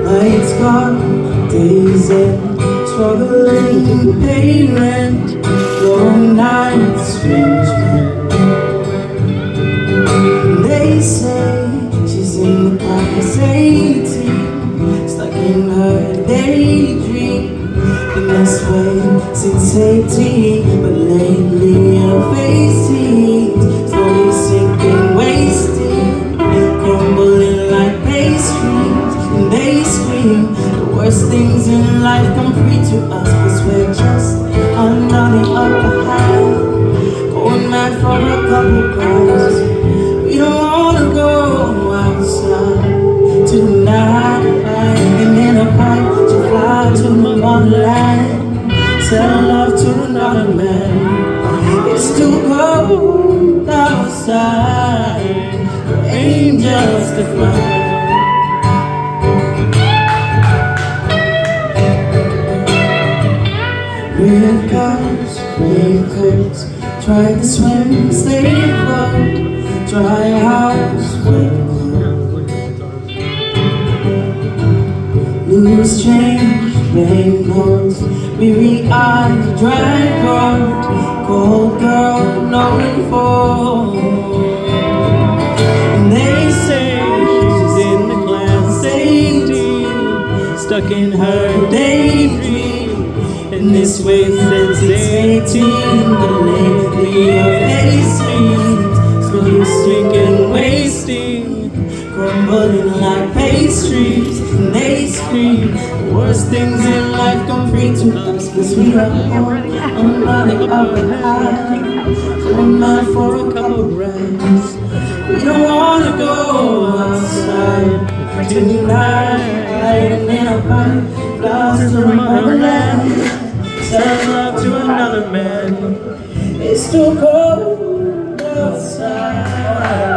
Lights gone, days end, struggling, paying rent, long nights, strange men. They say she's in the past 18, stuck in her daydream. In this way since 18, but lately her face seems slowly sinking, wasting, crumbling like pastries. And they scream the worst things in life come free to us, 'cause we're just under the upper hand, going mad for a couple grams. We don't wanna go outside tonight, and in a pipe to fly to wonderland, sell love to another man. It's too cold outside for angels to fly. Red cars, raincoats, try to swim, stay afloat, dry house, wet clothes. Loose change, rainbows, weary eyes, dry road, cold girl, no info. And they say she's in the class 18, stuck in her daydream. In this way since 18, but lately her face seems slowly sinking, wasting, crumbling like pastries. And they scream the worst things in life come free to us, 'cause we are born under the upper hand, going mad for a couple grams. We don't wanna go outside tonight, and in a pipe, flowers to motherland, sell love to another man. It's too cold outside.